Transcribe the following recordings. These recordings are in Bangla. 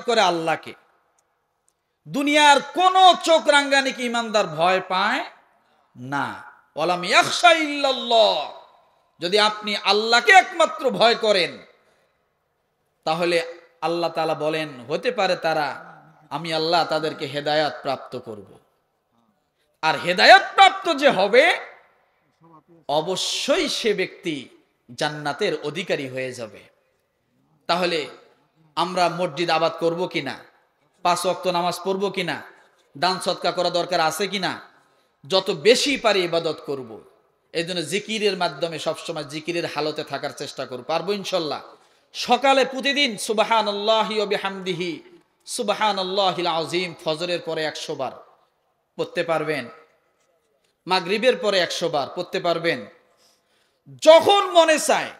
করে আল্লাহকে। দুনিয়ার কোন চোখ রাঙ্গানি কি ইমানদার ভয় পায় না। ওয়ালাম ইয়াখশা ইল্লাল্লাহ, যদি আপনি আল্লাহকে একমাত্র ভয় করেন তাহলে আল্লাহ তাআলা বলেন হতে পারে তারা, আমি আল্লাহ তাদেরকে হেদায়াত প্রাপ্ত করব। আর হেদায়াত প্রাপ্ত যে হবে অবশ্যই সে ব্যক্তি জান্নাতের অধিকারী হয়ে যাবে। তাহলে আমরা মসজিদ আবাদ করব কিনা, 5 ওয়াক্ত নামাজ পড়ব কিনা, দান সদকা করা দরকার আছে কিনা, যত বেশি পারি ইবাদত করব। এই জন্য জিকিরের মাধ্যমে সবসময় জিকিরের হালতে থাকার চেষ্টা করব। পারবো ইনশাল্লাহ। সকালে প্রতিদিন সুবহানাল্লাহি ওয়া বিহামদিহি সুবহানাল্লাহিল আযীম ফজরের পরে 100 বার পড়তে পারবেন, মাগরিবের পরে 100 বার পড়তে পারবেন, যখন মনে চায়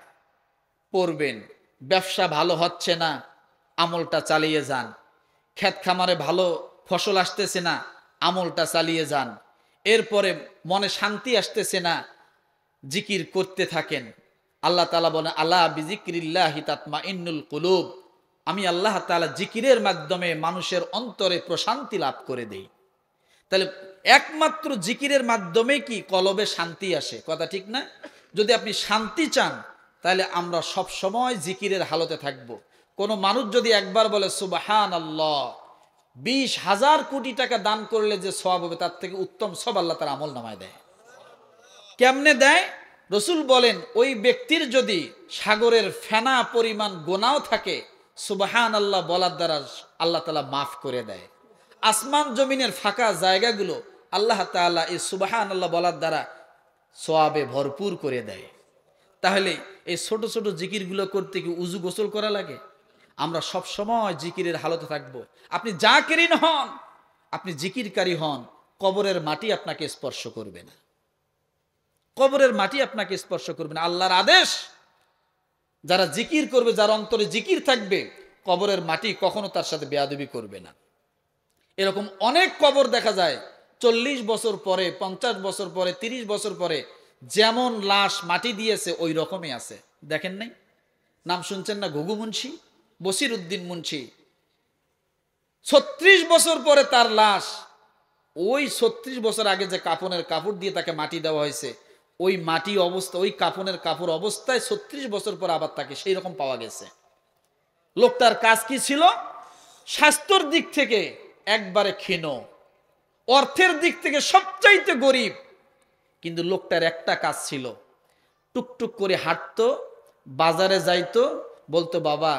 পড়বেন। ব্যবসা ভালো হচ্ছে না, আমলটা চালিয়ে যান। ক্ষেত খামারে ভালো ফসল আসতেছে না, আমলটা চালিয়ে যান। এরপরে মনে শান্তি আসতেছে না, জিকির করতে থাকেন। আল্লাহ তাআলা বলেন আলা বিযিকরিল্লাহি তাতমাইন্নুল কুলুব, আমি আল্লাহ তাআলা জিকিরের মাধ্যমে মানুষের অন্তরে প্রশান্তি লাভ করে দেই। তাহলে একমাত্র জিকিরের মাধ্যমে কি কলবে শান্তি আসে, কথা ঠিক না? যদি আপনি শান্তি চান তাহলে আমরা সব সময় জিকিরের হালতে থাকব। কোনো মানুষ যদি একবার বলে সুবহানাল্লাহ, 20,000 কোটি টাকা দান করলে যে সওয়াব হবে তার থেকে উত্তম সব আল্লাহ তার আমল নামায় দেয়। কেমনে দেয়? রসুল বলেন ওই ব্যক্তির যদি সাগরের ফেনা পরিমাণ গোনাও থাকে, সুবহানাল্লাহ বলার দ্বারা আল্লাহ তাআলা মাফ করে দেয়। আসমান জমিনের ফাঁকা জায়গাগুলো আল্লাহ তাআলা এই সুবহানাল্লাহ বলার দ্বারা সওয়াবে ভরপুর করে দেয়। তাহলে এই ছোট ছোট জিকিরগুলো করতে কি উজু গোসল করা লাগে? আমরা সব সময় জিকিরের হালতে থাকব। আপনি জাকিরিন হন, আপনি জিকিরকারী হন, কবরের মাটি আপনাকে স্পর্শ করবে না। কবরের মাটি আপনাকে স্পর্শ করবে না। আল্লাহর আদেশ, যারা জিকির করবে, যার অন্তরে জিকির থাকবে, কবরের মাটি কখনো তার সাথে বেয়াদবি করবে না। এরকম অনেক কবর দেখা যায় 40 বছর পরে, 50 বছর পরে, 30 বছর পরে যেমন লাশ মাটি দিয়েছে ওই রকমই আছে। দেখেন নাই? নাম শুনছেন না? ঘুঘু মুন্সি, বসির উদ্দিন মুন্সি। 36 বছর পরে তার লাশ ওই 36 বছর আগে যে কাফনের কাপড় দিয়ে তাকে মাটি দেওয়া হয়েছে, ওই মাটি অবস্থা, ওই কাফনের কাপড় অবস্থায় 36 বছর পর আবার তাকে সেই রকম পাওয়া গেছে। লোকটার কাজ কি ছিল? স্বাস্থ্যের দিক থেকে একবারে ক্ষীণ, অর্থের দিক থেকে সবচাইতে গরিব, কিন্তু লোকটার একটা কাজ ছিল, টুকটুক করে হাঁটতো, বাজারে যাইতো, বলতো বাবা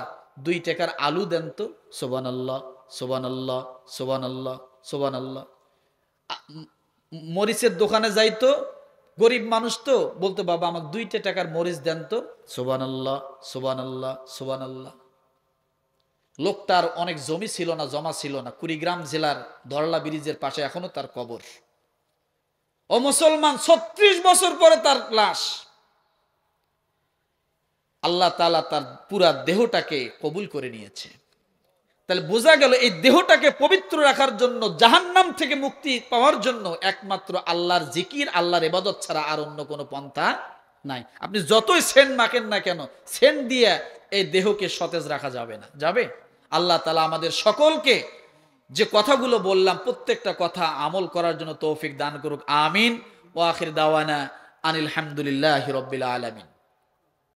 2 টাকার আলু দেন তো, সুবহানাল্লাহ সুবহানাল্লাহ সুবহানাল্লাহ সুবহানাল্লাহ। মরিচের দোকানে যাইতো, গরিব মানুষ তো, বলতো বাবা আমাকে 2 টাকার মরিচ দেন তো, সুবহানাল্লাহ সুবহানাল্লাহ সুবহানাল্লাহ। লোকটার অনেক জমি ছিল না, জমা ছিল না। কুড়িগ্রাম জেলার ধরলা ব্রিজের পাশে এখনো তার কবর। ও মুসলমান, 36 বছর পরে তার লাশ। আল্লাহ তাআলা তার পুরা দেহটাকে কবুল করে নিয়েছে। তাহলে বোঝা গেল এই দেহটাকে পবিত্র রাখার জন্য, জাহান্নাম থেকে মুক্তি পাওয়ার জন্য একমাত্র আল্লাহর জিকির, আল্লাহর ইবাদত ছাড়া আর অন্য কোনো পন্থা নাই। আপনি যতই সেন্ট মাখেন না কেন, সেন্ট দিয়ে এই দেহকে সতেজ রাখা যাবে না। যাবে? আল্লাহ তাআলা আমাদের সকলকে যে কথাগুলো বললাম প্রত্যেকটা কথা আমল করার জন্য তৌফিক দান করুক। আমিন। ওয়া আখির দাওয়ানা আনিল হামদুলিল্লাহি রাব্বিল আলামিন।